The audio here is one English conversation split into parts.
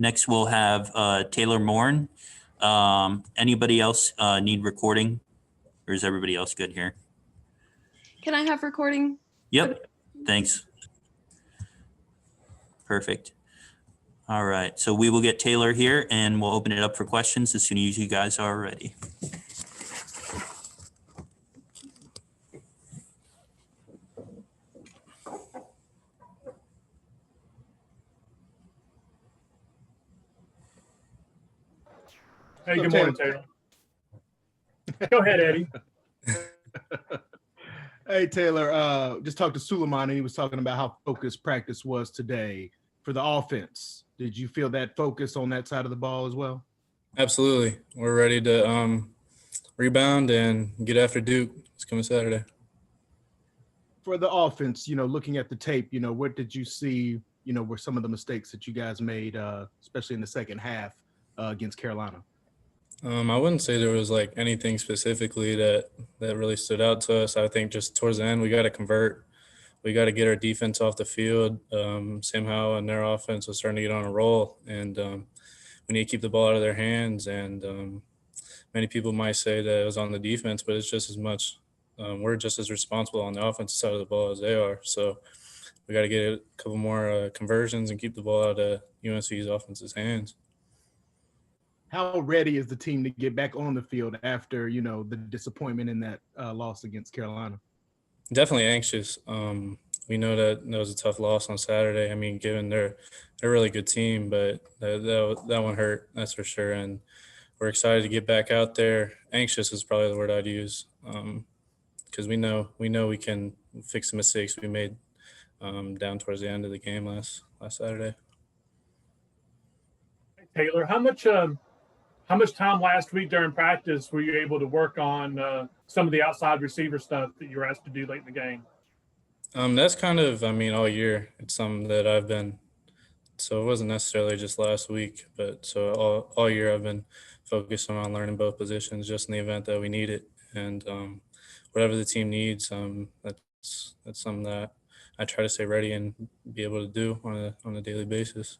Next, we'll have Taylor Morin. Anybody else need recording, or is everybody else good here? Can I have recording? Yep. Thanks. Perfect. All right. So we will get Taylor here, and we'll open it up for questions as soon as you guys are ready. Hey, good morning, Taylor. Go ahead, Eddie. Hey, Taylor, just talked to Suleiman, and he was talking about how focused practice was today for the offense. Did you feel that focus on that side of the ball as well? Absolutely. We're ready to rebound and get after Duke. It's coming Saturday. For the offense, looking at the tape, what did you see, were some of the mistakes that you guys made, especially in the second half against Carolina? I wouldn't say there was like anything specifically that really stood out to us. I think just towards the end, we got to convert. We got to get our defense off the field. Sam Howell and their offense was starting to get on a roll, and we need to keep the ball out of their hands. And many people might say that it was on the defense, but it's just as much. We're just as responsible on the offensive side of the ball as they are. So we got to get a couple more conversions and keep the ball out of UNC's offense's hands. How ready is the team to get back on the field after, the disappointment in that loss against Carolina? Definitely anxious. We know that was a tough loss on Saturday. I mean, given they're a really good team, but that one hurt, that's for sure. And we're excited to get back out there. Anxious is probably the word I'd use, because we know we can fix the mistakes we made down towards the end of the game last Saturday. Taylor, how much time last week during practice were you able to work on some of the outside receiver stuff that you were asked to do late in the game? That's kind of, all year. It's something that I've been, so it wasn't necessarily just last week, but so all year I've been focusing on learning both positions just in the event that we need it. And whatever the team needs, that's something that I try to stay ready and be able to do on a daily basis.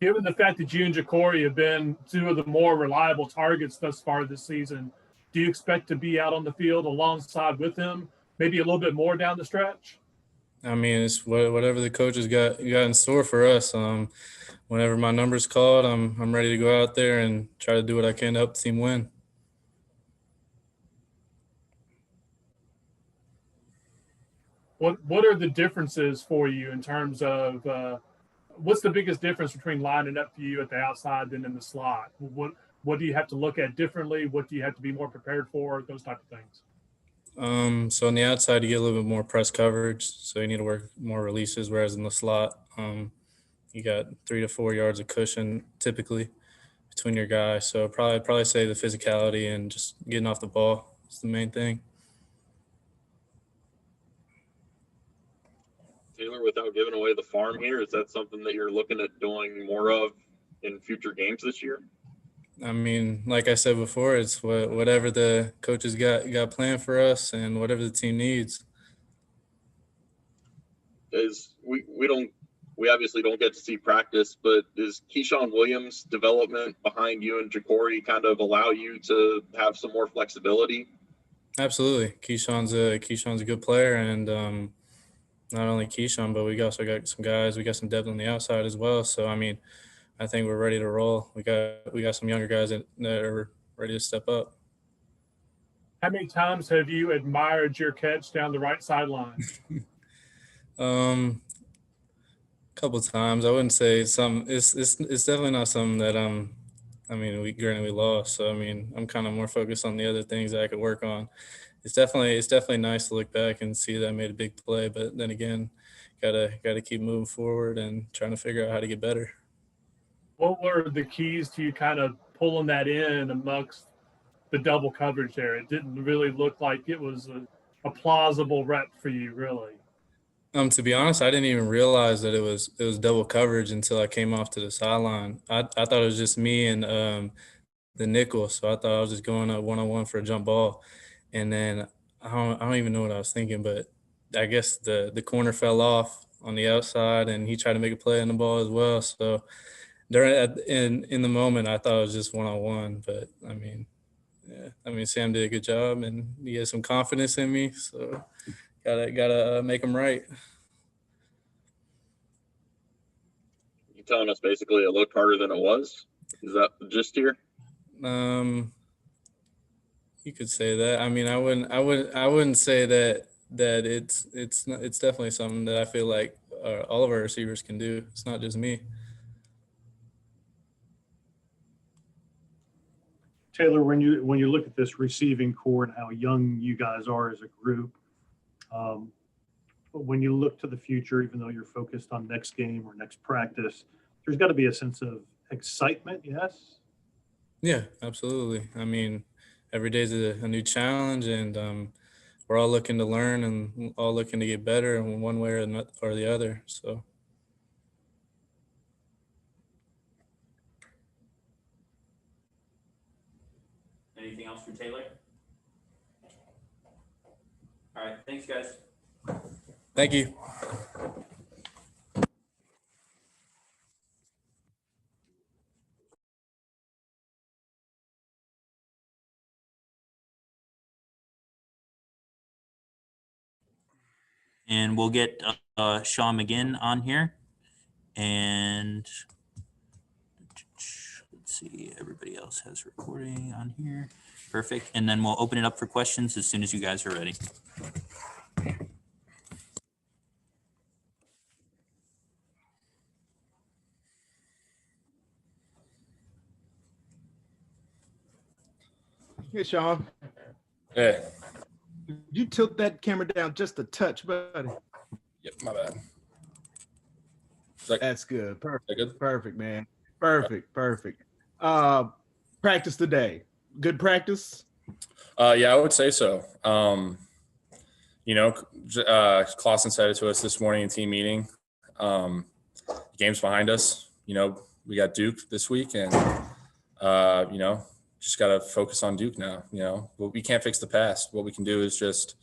Given the fact that you and Ja'Cory have been two of the more reliable targets thus far this season, do you expect to be out on the field alongside with him, maybe a little bit more down the stretch? It's whatever the coaches got in store for us. Whenever my number's called, I'm ready to go out there and try to do what I can to help the team win. What are the differences for you in terms of what's the biggest difference between lining up for you at the outside than in the slot? What do you have to look at differently? What do you have to be more prepared for? Those type of things. So on the outside, you get a little bit more press coverage, so you need to work more releases, whereas in the slot, you got 3 to 4 yards of cushion typically between your guys. So probably say the physicality and just getting off the ball is the main thing. Taylor, without giving away the farm here, is that something that you're looking at doing more of in future games this year? Like I said before, it's whatever the coaches got planned for us and whatever the team needs. We obviously don't get to see practice, but is Keyshawn Williams' development behind you and Ja'Cory kind of allow you to have some more flexibility? Absolutely. Keyshawn's a good player, and not only Keyshawn, but we also got some guys. We got some depth on the outside as well. So I think we're ready to roll. We got some younger guys that are ready to step up. How many times have you admired your catch down the right sideline? A couple of times. I wouldn't say some. It's definitely not something that we lost. So I'm kind of more focused on the other things that I could work on. It's definitely nice to look back and see that I made a big play, but then again, gotta keep moving forward and trying to figure out how to get better. What were the keys to you kind of pulling that in amongst the double coverage there? It didn't really look like it was a plausible rep for you, really. To be honest, I didn't even realize that it was double coverage until I came off to the sideline. I thought it was just me and the nickel, so I thought I was just going up one-on-one for a jump ball, and then I don't even know what I was thinking, but I guess the corner fell off on the outside, and he tried to make a play on the ball as well. So in the moment, I thought it was just one-on-one, but Sam did a good job, and he has some confidence in me, so gotta make him right. You telling us basically it looked harder than it was? Is that the gist here? You could say that. I mean, I wouldn't say that it's definitely something that I feel like all of our receivers can do. It's not just me. Taylor, when you look at this receiving core and how young you guys are as a group, but when you look to the future, even though you're focused on next game or next practice, there's got to be a sense of excitement, yes? Yeah, absolutely. I mean, every day is a new challenge, and we're all looking to learn and all looking to get better in one way or the other. So. Anything else for Taylor? All right, thanks, guys. Thank you. And we'll get Sean Maginn on here. And let's see, everybody else has recording on here. Perfect. And then we'll open it up for questions as soon as you guys are ready. Hey, Sean. Hey. Did you tilt that camera down just a touch, buddy? Yep, my bad. That's good. Perfect. That good? Perfect, man. Perfect. Practice today. Good practice? Yeah, I would say so. Clausen said it to us this morning in team meeting. The game's behind us. We got Duke this week, and just got to focus on Duke now. We can't fix the past. What we can do is just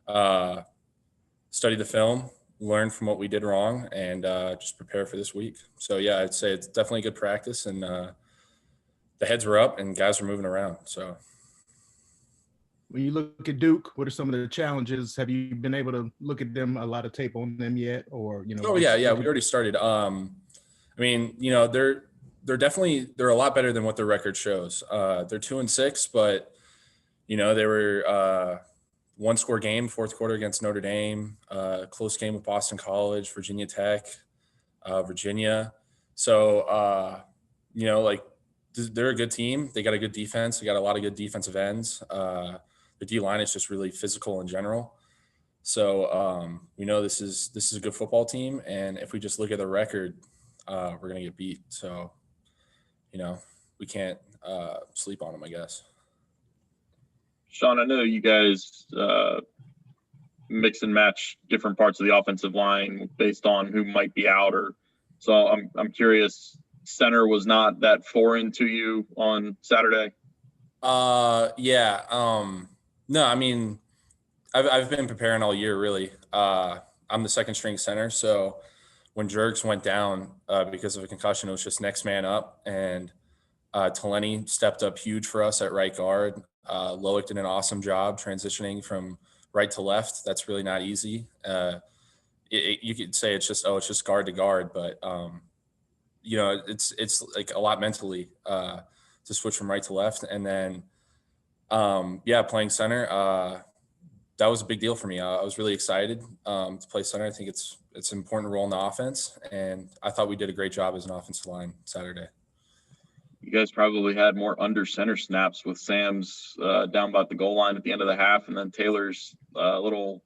study the film, learn from what we did wrong, and just prepare for this week. So, yeah, I'd say it's definitely good practice, and the heads were up and guys were moving around. So when you look at Duke, what are some of the challenges? Have you been able to look at them, a lot of tape on them yet? Or, Oh, yeah. We already started. They're a lot better than what their record shows. They're 2-6, but they were one-score game, fourth quarter against Notre Dame, close game with Boston College, Virginia Tech, Virginia. So, they're a good team. They got a good defense. They got a lot of good defensive ends. The D-line is just really physical in general. So we know this is a good football team, and if we just look at the record, we're gonna get beat. So, we can't sleep on them, I guess. Sean, I know you guys mix and match different parts of the offensive line based on who might be out, so I'm curious. Center was not that foreign to you on Saturday? Yeah. No, I mean, I've been preparing all year, really. I'm the second string center, so when Jerks went down because of a concussion, it was just next man up, and Taleni stepped up huge for us at right guard. Loic did an awesome job transitioning from right to left. That's really not easy. You could say it's just guard to guard, but it's like a lot mentally to switch from right to left, and then playing center. That was a big deal for me. I was really excited to play center. I think it's an important role in the offense, and I thought we did a great job as an offensive line Saturday. You guys probably had more under center snaps with Sam's down about the goal line at the end of the half, and then Taylor's little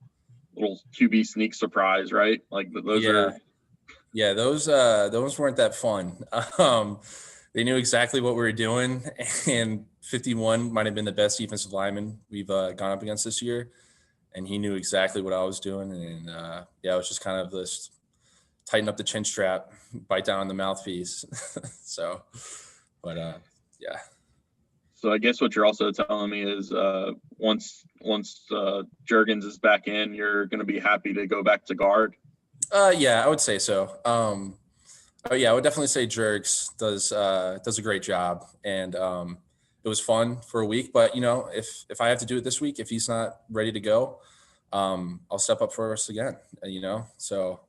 QB sneak surprise, right? Like those are. Yeah, those weren't that fun. They knew exactly what we were doing, and 51 might have been the best defensive lineman we've gone up against this year, and he knew exactly what I was doing, and it was just kind of this tighten up the chin strap, bite down on the mouthpiece. So, but yeah. So I guess what you're also telling me is once Juergens is back in, you're going to be happy to go back to guard. Yeah, I would say so. Oh yeah, I would definitely say Jerks does a great job, and it was fun for a week. But if I have to do it this week, if he's not ready to go, I'll step up for us again. So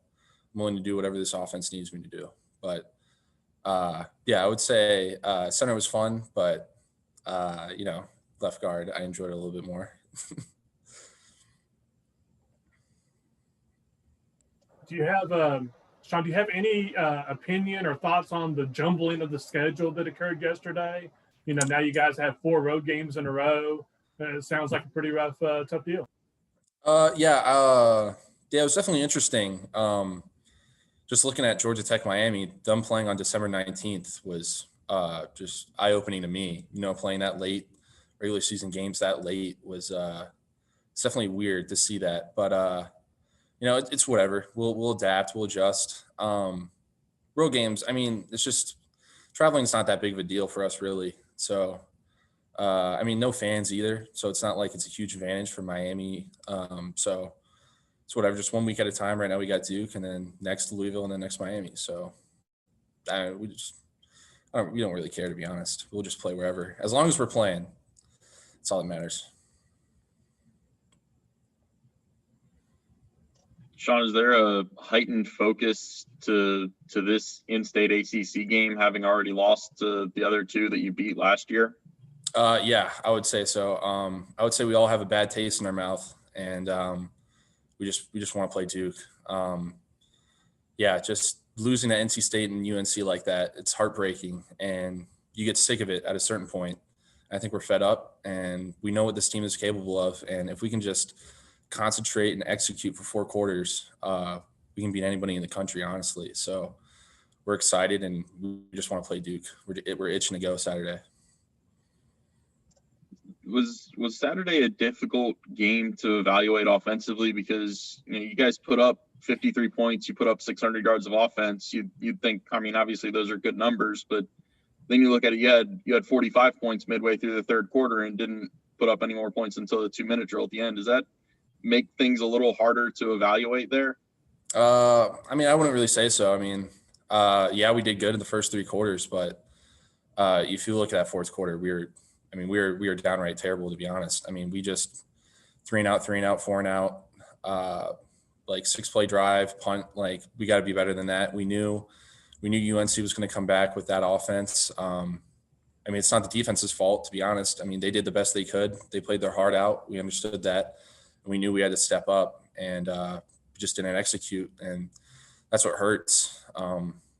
I'm willing to do whatever this offense needs me to do. But yeah, I would say center was fun, but left guard I enjoyed it a little bit more. Do you have, Sean, do you have any opinion or thoughts on the jumbling of the schedule that occurred yesterday? Now you guys have 4 road games in a row. It sounds like a pretty rough, tough deal. Yeah, it was definitely interesting. Just looking at Georgia Tech, Miami, them playing on December 19th was just eye-opening to me. Playing that late, regular season games that late was it's definitely weird to see that. But it's whatever. We'll adapt. We'll adjust. Road games. I mean, it's just traveling is not that big of a deal for us, really. So, no fans either. So it's not like it's a huge advantage for Miami. So it's whatever. Just 1 week at a time. Right now we got Duke, and then next Louisville, and then next Miami. So we don't really care, to be honest. We'll just play wherever, as long as we're playing. That's all that matters. Sean, is there a heightened focus to this in-state ACC game, having already lost to the other 2 that you beat last year? Yeah, I would say so. I would say we all have a bad taste in our mouth, and we just want to play Duke. Yeah, just losing to NC State and UNC like that, it's heartbreaking, and you get sick of it at a certain point. I think we're fed up, and we know what this team is capable of, and if we can just concentrate and execute for 4 quarters, we can beat anybody in the country, honestly. So we're excited, and we just want to play Duke. We're itching to go Saturday. Was Saturday a difficult game to evaluate offensively? Because you guys put up 53 points, you put up 600 yards of offense. You'd think, obviously those are good numbers, but then you look at it, you had 45 points midway through the third quarter and didn't put up any more points until the 2-minute drill at the end. Does that make things a little harder to evaluate there? I wouldn't really say so. Yeah, we did good in the first 3 quarters, but if you look at that fourth quarter, we were downright terrible, to be honest. We just 3 and out, 4 and out, 6-play drive, punt. We got to be better than that. We knew UNC was going to come back with that offense. It's not the defense's fault, to be honest. They did the best they could. They played their heart out. We understood that. We knew we had to step up, and we just didn't execute, and that's what hurts.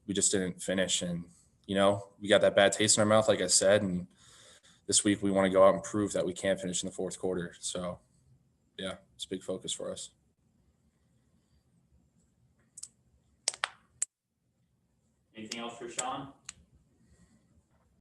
We just didn't finish, and we got that bad taste in our mouth, like I said, and this week we want to go out and prove that we can finish in the fourth quarter. So yeah, it's a big focus for us. Anything else for Sean?